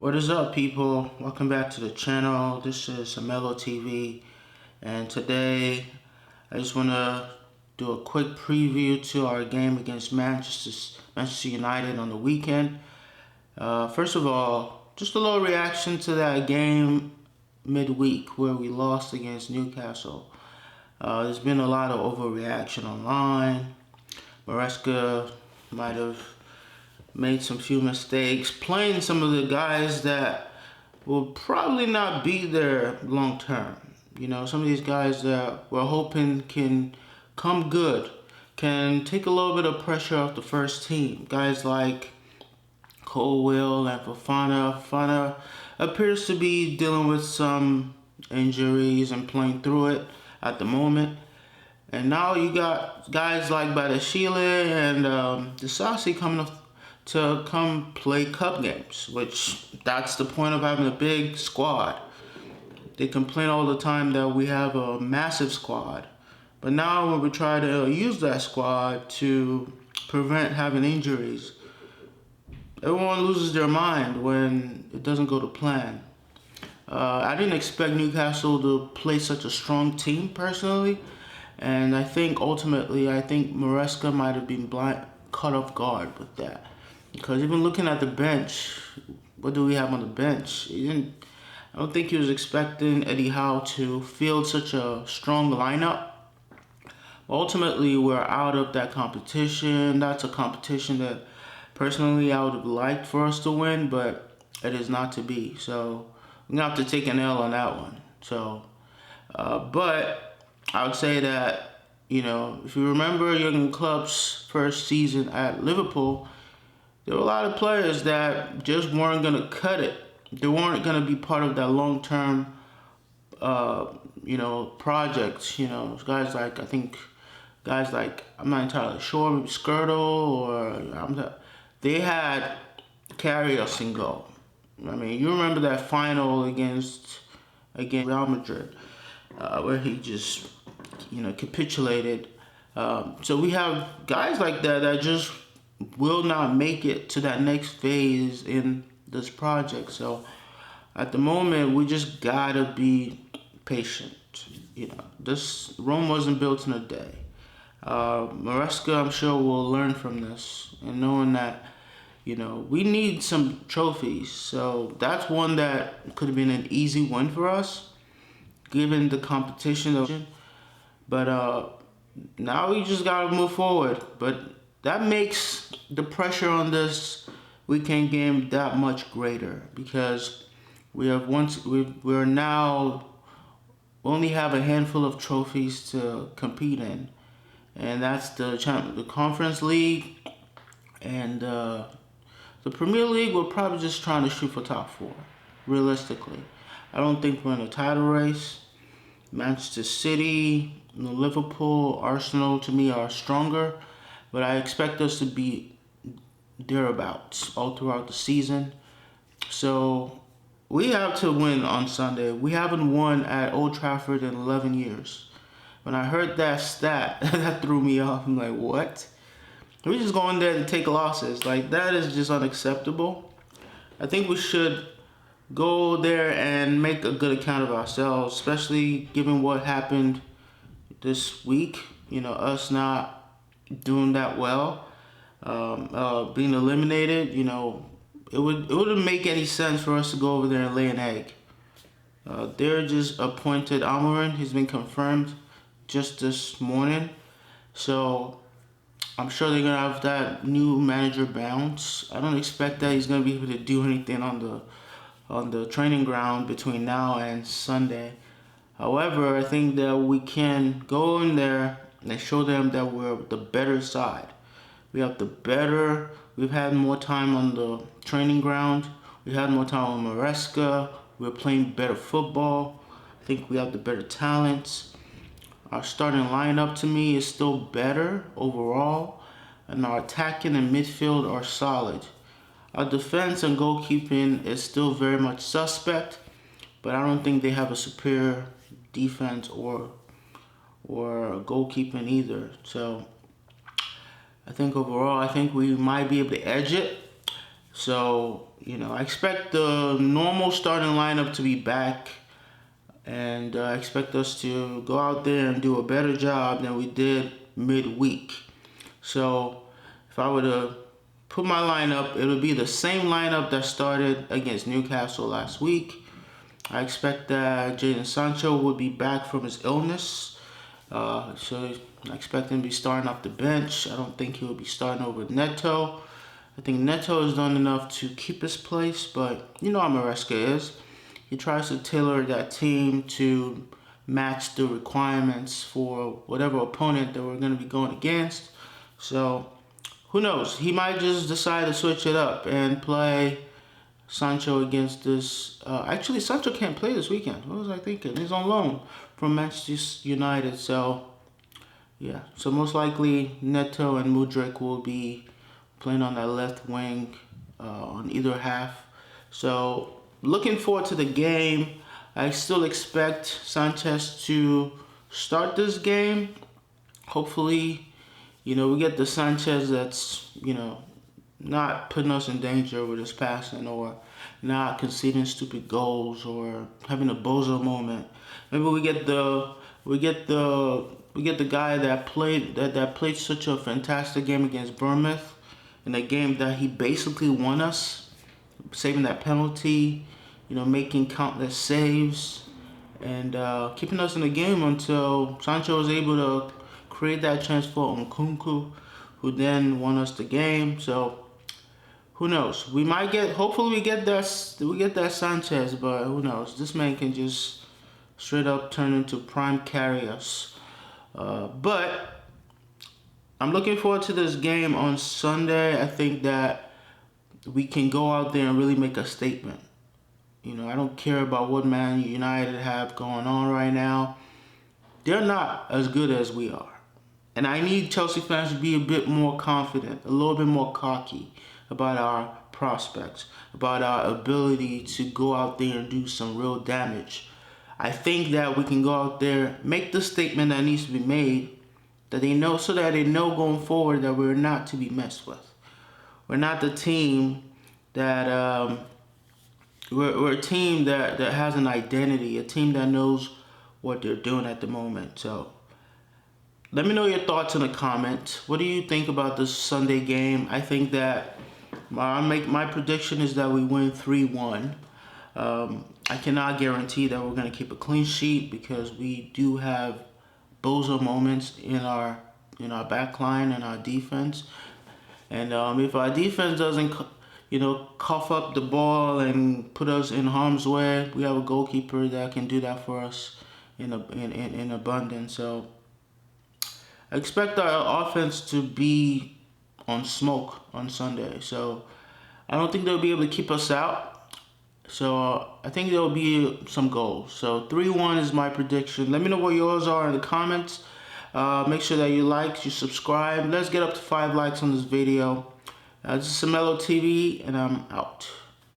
What is up, people? Welcome back to the channel. This is Mellow TV, and today I just want to do a quick preview to our game against Manchester United on the weekend. First of all, just a little reaction to that game midweek where we lost against Newcastle. There's been a lot of overreaction online. Maresca might have made some few mistakes, playing some of the guys that will probably not be there long term. You know, some of these guys that we're hoping can come good, can take a little bit of pressure off the first team. Guys like Colwell and Fofana. Fofana appears to be dealing with some injuries and playing through it at the moment. And now you got guys like Badashile and Disasi coming to come play cup games, which that's the point of having a big squad. They complain all the time that we have a massive squad, but now when we try to use that squad to prevent having injuries, everyone loses their mind when it doesn't go to plan. I didn't expect Newcastle to play such a strong team personally, and I think Maresca might have been caught off guard with that. Because even looking at the bench, what do we have on the bench? I don't think he was expecting Eddie Howe to field such a strong lineup. Ultimately, we're out of that competition. That's a competition that personally I would have liked for us to win, but it is not to be. So we're going to have to take an L on that one. But I would say that, you know, if you remember Jurgen Klopp's first season at Liverpool, there were a lot of players that just weren't going to cut it. They weren't going to be part of that long-term, projects. You know, guys like, I'm not entirely sure, maybe Skirtle they had Karius and goal. I mean, you remember that final against Real Madrid, where he just, capitulated. So we have guys like that just will not make it to that next phase in this project. So at the moment, we just gotta be patient. You know, this Rome wasn't built in a day. Maresca, I'm sure, will learn from this, and knowing that, we need some trophies. So that's one that could have been an easy win for us, given the competition. But now we just gotta move forward. But that makes the pressure on this weekend game that much greater, because we now only have a handful of trophies to compete in, and that's the Conference League and the Premier League. We're probably just trying to shoot for top four. Realistically, I don't think we're in a title race. Manchester City, Liverpool, Arsenal to me are stronger, but I expect us to be thereabouts all throughout the season. So we have to win on Sunday. We haven't won at Old Trafford in 11 years. When I heard that stat, that threw me off. I'm like, what? We're just going there to take losses. Like, that is just unacceptable. I think we should go there and make a good account of ourselves, especially given what happened this week. You know, us not doing that well, being eliminated. You know, it wouldn't make any sense for us to go over there and lay an egg. They're just appointed Amorim. He's been confirmed just this morning, so I'm sure they're gonna have that new manager bounce. I don't expect that he's gonna be able to do anything on the training ground between now and Sunday. However, I think that we can go in there and show them that we're the better side. We've had more time on the training ground. We had more time on Maresca. We're playing better football. I think we have the better talents. Our starting lineup to me is still better overall, and our attacking and midfield are solid. Our defense and goalkeeping is still very much suspect, but I don't think they have a superior defense or goalkeeping either. So I think overall, we might be able to edge it. So I expect the normal starting lineup to be back, and I expect us to go out there and do a better job than we did midweek. So if I were to put my lineup, it would be the same lineup that started against Newcastle last week. I expect that Jadon Sancho would be back from his illness. So I expect him to be starting off the bench. I don't think he'll be starting over Neto. I think Neto has done enough to keep his place, but you know how Maresca is. He tries to tailor that team to match the requirements for whatever opponent that we're going to be going against. So who knows? He might just decide to switch it up and play Sancho against this. Actually, Sancho can't play this weekend. What was I thinking? He's on loan from Manchester United. So yeah. So most likely Neto and Mudryk will be playing on that left wing on either half. So looking forward to the game. I still expect Sanchez to start this game. Hopefully, we get the Sanchez that's, not putting us in danger with his passing, or not conceding stupid goals, or having a bozo moment. Maybe we get the guy that played such a fantastic game against Bournemouth, in a game that he basically won us, saving that penalty, making countless saves, and keeping us in the game until Sancho was able to create that chance for Nkunku, who then won us the game. So who knows? Hopefully we get that Sanchez, but who knows? This man can just straight up turn into prime Karius. But I'm looking forward to this game on Sunday. I think that we can go out there and really make a statement. I don't care about what Man United have going on right now. They're not as good as we are. And I need Chelsea fans to be a bit more confident, a little bit more cocky about our prospects, about our ability to go out there and do some real damage. I think that we can go out there, make the statement that needs to be made, that they know, so that they know going forward that we're not to be messed with. We're not the team that we're a team that has an identity, a team that knows what they're doing at the moment. So let me know your thoughts in the comments. What do you think about this Sunday game? I think that my prediction is that we win 3-1. I cannot guarantee that we're going to keep a clean sheet, because we do have bozo moments in our back line and our defense. And if our defense doesn't cough up the ball and put us in harm's way, we have a goalkeeper that can do that for us in abundance. So I expect our offense to be on smoke on Sunday. So I don't think they'll be able to keep us out. So I think there'll be some goals. So 3-1 is my prediction. Let me know what yours are in the comments. Make sure that you like, you subscribe. Let's get up to 5 likes on this video. This is Samelo TV, and I'm out.